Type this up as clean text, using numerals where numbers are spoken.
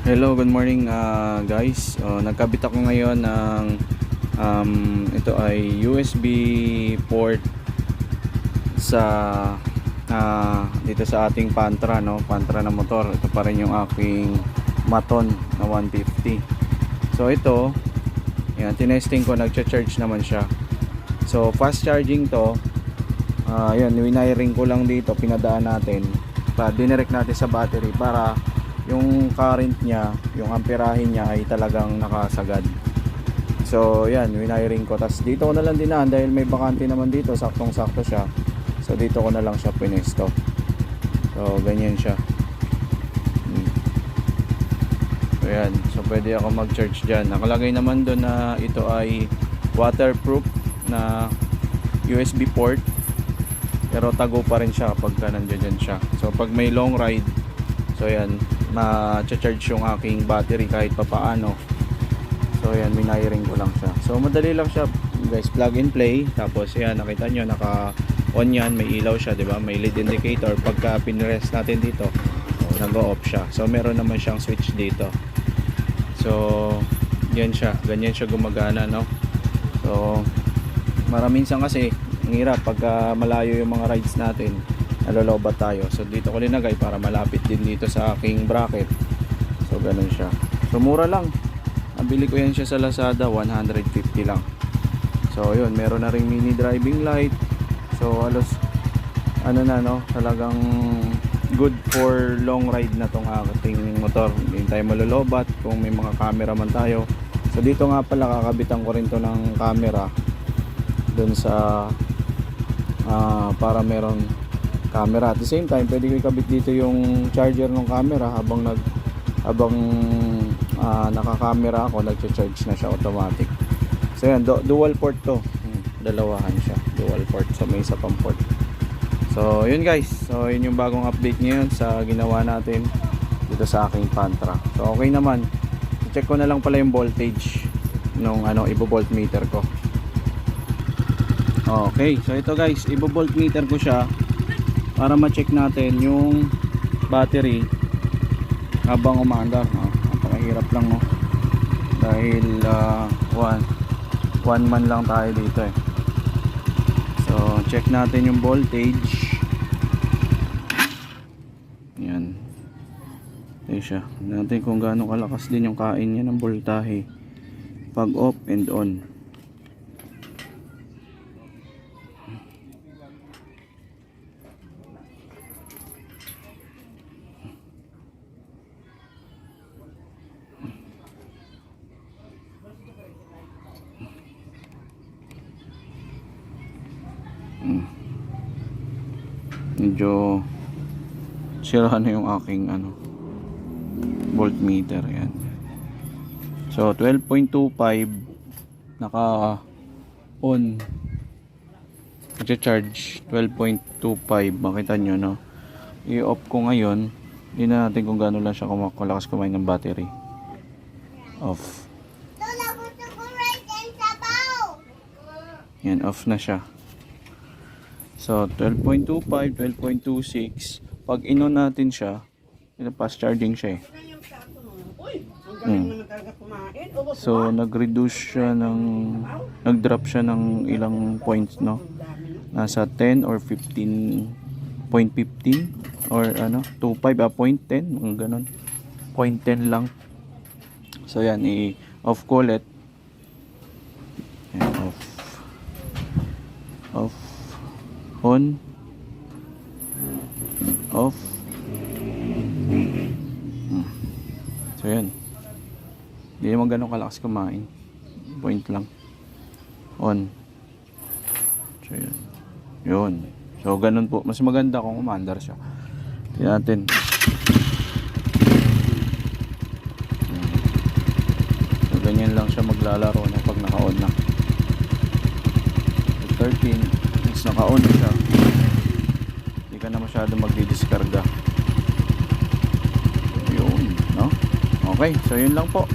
Hello, good morning guys. Nagkabit ako ngayon ng ito ay USB port sa dito sa ating Pantra, no? Pantra na motor. Ito pa rin yung aking Maton na 150. So ito, yan, tinesting ko, nagcha-charge naman siya. So fast charging to. Yan, winiring ko lang dito, pinadaan natin. Dinirect natin sa battery para yung current niya, yung amperahe niya ay talagang nakasagad. So yan, winiring ko. Tapos dito ko na lang dinaan dahil may bakante naman dito, saktong sakto siya. So dito ko na lang siya pinesto. So ganyan siya. So yan, so pwede ako mag charge dyan. Nakalagay naman doon na ito ay waterproof na USB port, pero tago pa rin siya kapag nandiyan siya. So pag may long ride, so yan, ma-charge yung aking battery kahit papaano. So yan, winiring ko lang siya. So madali lang siya guys, plug and play. Tapos yan, nakita nyo, naka on yan, may ilaw siya, diba? May lead indicator. Pagka pinrest natin dito, nag-o-off siya. So meron naman siyang switch dito. So yan siya, ganyan siya gumagana, no? So minsan kasi ang hirap pagka malayo yung mga rides natin, nalolobat tayo. So dito ko linagay para malapit din dito sa aking bracket. So ganun siya. So mura lang. Nabili ko yan siya sa Lazada, 150 lang. So yun, meron na ring mini driving light. So halos ano na, no, talagang good for long ride na tong ating motor. Hindi tayo malolobat kung may mga camera man tayo. So dito nga pala, kakabitan ko rin to ng camera dun sa para meron camera. At the same time, pwede ko ikabit dito yung charger ng camera habang naka-camera ako, nagcha-charge na siya automatic. So yan, dual port to. Dalawahan siya, dual port. So may isa pang port. So yun guys, so yun yung bagong update ngayon sa ginawa natin dito sa aking Pantra. So okay naman. Check ko na lang pala yung voltage nung ibo-voltmeter ko. Okay, so ito guys, ibo-voltmeter ko siya para ma-check natin yung battery habang umaandar. Napakahirap lang, no? Dahil one man lang tayo dito eh. So check natin yung voltage. Yan. Ito siya. Natin kung gaano kalakas din yung kain niya ng voltahe pag off and on. Medyo sira na yung aking voltmeter. Yan. So 12.25 naka on, nagcha-charge 12.25. makita nyo, no? I-off ko ngayon. Hindi na natin kung gaano lang siya kalakas kumain ng battery. Off. Yan, off na siya. So 12.25, 12.26. Pag in-on natin siya, fast charging siya eh. So nag-reduce siya nag-drop siya ng ilang points, no? Nasa 10 or 15.15 or 25, 0.10, ganun. 0.10 lang. So yan, i-off ko ulit. Yan, off, on, off. So yan, hindi naman ganun kalakas kumain, point lang. On. So yan, yun. So ganun po, mas maganda kung umandar siya. Tingnan natin. So ganyan lang siya maglalaro na pag naka-on na. 13, mas naka-on siya, hindi ka na masyado magdidiskarga. Yun, no? Okay, so yun lang po.